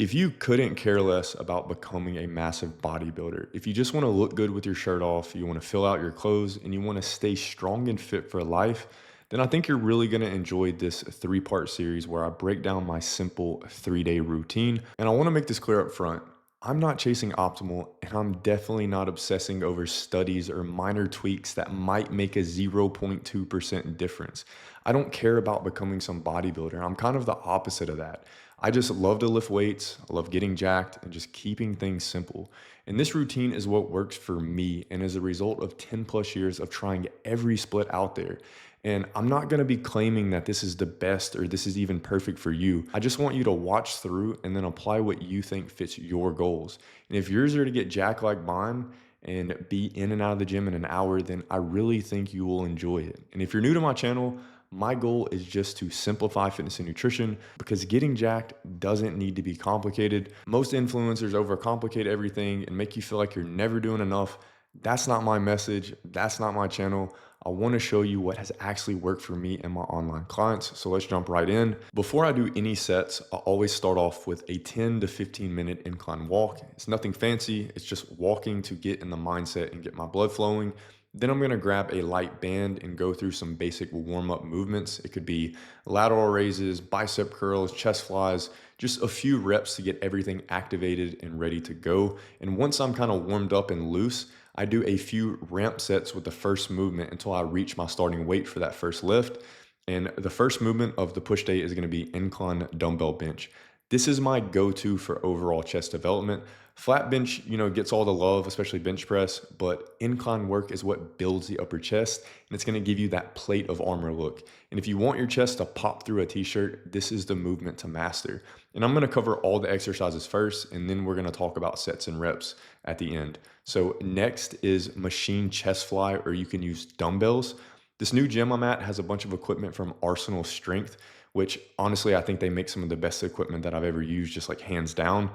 If you couldn't care less about becoming a massive bodybuilder, if you just want to look good with your shirt off, you want to fill out your clothes, and you want to stay strong and fit for life, then I think you're really going to enjoy this three-part series where I break down my simple 3 day routine. And I want to make this clear up front. I'm not chasing optimal, and I'm definitely not obsessing over studies or minor tweaks that might make a 0.2% difference. I don't care about becoming some bodybuilder. I'm kind of the opposite of that. I just love to lift weights, I love getting jacked, and just keeping things simple. And this routine is what works for me and is a result of 10 plus years of trying every split out there. And I'm not gonna be claiming that this is the best or this is even perfect for you. I just want you to watch through and then apply what you think fits your goals. And if yours are to get jacked like mine and be in and out of the gym in an hour, then I really think you will enjoy it. And if you're new to my channel, my goal is just to simplify fitness and nutrition because getting jacked doesn't need to be complicated. Most influencers overcomplicate everything and make you feel like you're never doing enough. That's not my message. That's not my channel. I want to show you what has actually worked for me and my online clients. So let's jump right in. Before I do any sets, I always start off with a 10 to 15-minute incline walk. It's nothing fancy. It's just walking to get in the mindset and get my blood flowing. Then I'm gonna grab a light band and go through some basic warm-up movements. It could be lateral raises, bicep curls, chest flies, just a few reps to get everything activated and ready to go. And once I'm kind of warmed up and loose, I do a few ramp sets with the first movement until I reach my starting weight for that first lift. And the first movement of the push day is gonna be incline dumbbell bench. This is my go-to for overall chest development. Flat bench, gets all the love, especially bench press, but incline work is what builds the upper chest, and it's gonna give you that plate of armor look. And if you want your chest to pop through a t-shirt, this is the movement to master. And I'm gonna cover all the exercises first, and then we're gonna talk about sets and reps at the end. So next is machine chest fly, or you can use dumbbells. This new gym I'm at has a bunch of equipment from Arsenal Strength, which honestly, I think they make some of the best equipment that I've ever used, just like hands down.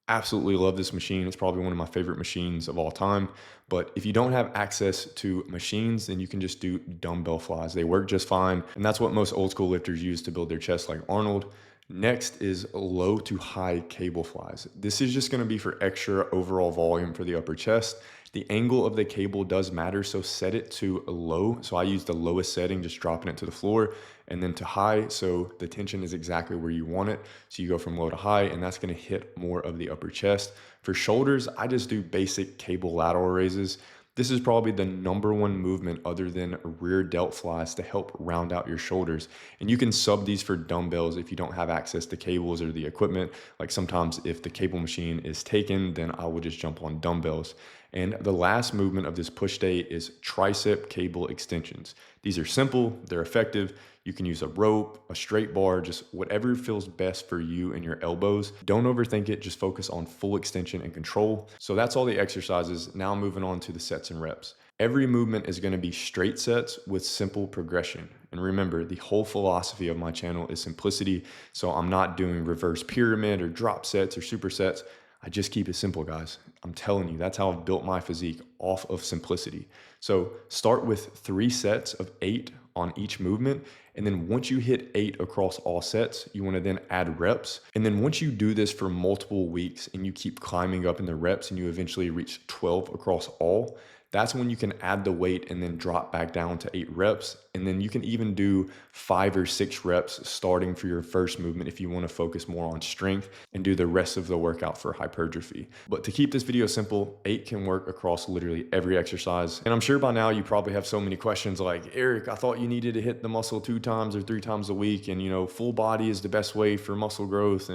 Absolutely love this machine. It's probably one of my favorite machines of all time. But if you don't have access to machines, then you can just do dumbbell flies. They work just fine. And that's what most old school lifters use to build their chest like Arnold. Next is low to high cable flies. This is just gonna be for extra overall volume for the upper chest. The angle of the cable does matter, so set it to low. So I use the lowest setting, just dropping it to the floor, and then to high, so the tension is exactly where you want it. So you go from low to high, and that's gonna hit more of the upper chest. For shoulders, I just do basic cable lateral raises. This is probably the #1 movement other than rear delt flies to help round out your shoulders. And you can sub these for dumbbells if you don't have access to cables or the equipment. Like sometimes if the cable machine is taken, then I will just jump on dumbbells. And the last movement of this push day is tricep cable extensions. These are simple, they're effective. You can use a rope, a straight bar, just whatever feels best for you and your elbows. Don't overthink it, just focus on full extension and control. So that's all the exercises. Now moving on to the sets and reps. Every movement is gonna be straight sets with simple progression. And remember, the whole philosophy of my channel is simplicity. So I'm not doing reverse pyramid or drop sets or supersets. I just keep it simple, guys. I'm telling you, that's how I've built my physique, off of simplicity. So start with 3 sets of 8 on each movement. And then once you hit 8 across all sets, you wanna then add reps. And then once you do this for multiple weeks and you keep climbing up in the reps and you eventually reach 12 across all, that's when you can add the weight and then drop back down to 8 reps. And then you can even do 5 or 6 reps starting for your first movement if you want to focus more on strength and do the rest of the workout for hypertrophy. But to keep this video simple, 8 can work across literally every exercise. And I'm sure by now you probably have so many questions like, Eric, I thought you needed to hit the muscle 2 times or 3 times a week. And full body is the best way for muscle growth.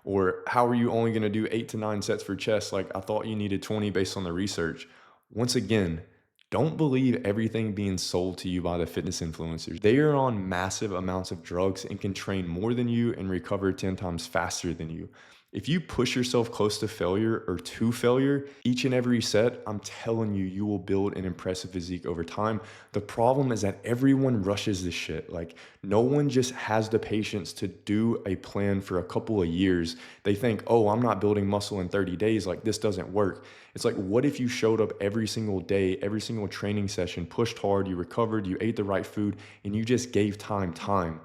Or how are you only going to do 8 to 9 sets for chest? Like I thought you needed 20 based on the research. Once again, don't believe everything being sold to you by the fitness influencers. They are on massive amounts of drugs and can train more than you and recover 10 times faster than you. If you push yourself close to failure or to failure each and every set, I'm telling you, you will build an impressive physique over time. The problem is that everyone rushes this shit. Like no one just has the patience to do a plan for a couple of years. They think, oh, I'm not building muscle in 30 days. Like this doesn't work. It's like, what if you showed up every single day, every single training session, pushed hard, you recovered, you ate the right food, and you just gave time?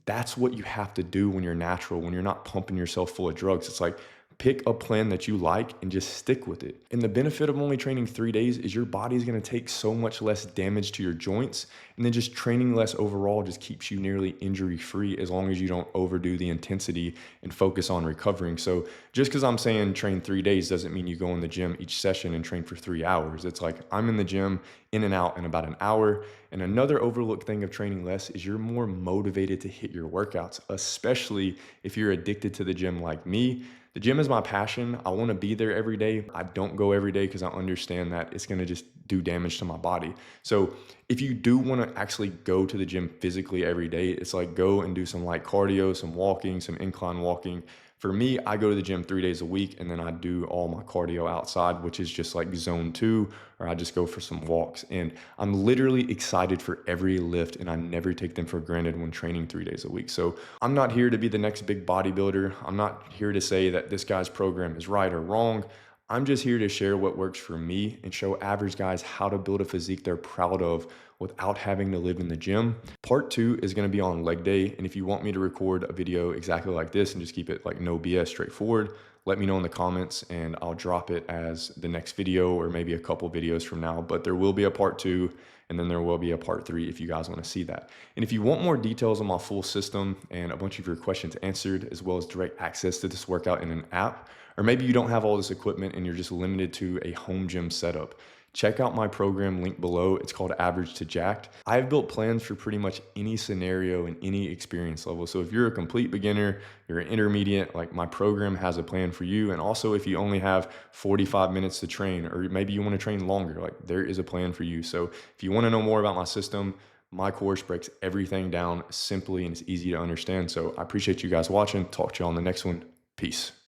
That's what you have to do when you're natural, when you're not pumping yourself full of drugs. It's like Pick a plan that you like and just stick with it. And the benefit of only training 3 days is your body's gonna take so much less damage to your joints. And then just training less overall just keeps you nearly injury free as long as you don't overdo the intensity and focus on recovering. So just because I'm saying train 3 days doesn't mean you go in the gym each session and train for 3 hours. It's like I'm in the gym in and out in about an hour. And another overlooked thing of training less is you're more motivated to hit your workouts, especially if you're addicted to the gym like me. The gym is my passion. I want to be there every day. I don't go every day because I understand that it's going to just do damage to my body. So if you do want to actually go to the gym physically every day, it's like go and do some light cardio, some walking, some incline walking. For me, I go to the gym 3 days a week and then I do all my cardio outside, which is just like zone two, or I just go for some walks. And I'm literally excited for every lift and I never take them for granted when training 3 days a week. So I'm not here to be the next big bodybuilder. I'm not here to say that this guy's program is right or wrong. I'm just here to share what works for me and show average guys how to build a physique they're proud of without having to live in the gym. Part two is going to be on leg day. And if you want me to record a video exactly like this and just keep it like no BS straightforward, let me know in the comments and I'll drop it as the next video or maybe a couple videos from now. But there will be a part two and then there will be a part three if you guys want to see that. And if you want more details on my full system and a bunch of your questions answered, as well as direct access to this workout in an app, or maybe you don't have all this equipment and you're just limited to a home gym setup, check out my program link below. It's called Average to Jacked. I've built plans for pretty much any scenario and any experience level. So if you're a complete beginner, you're an intermediate, like my program has a plan for you. And also if you only have 45 minutes to train, or maybe you want to train longer, like there is a plan for you. So if you want to know more about my system, my course breaks everything down simply and it's easy to understand. So I appreciate you guys watching. Talk to you on the next one. Peace.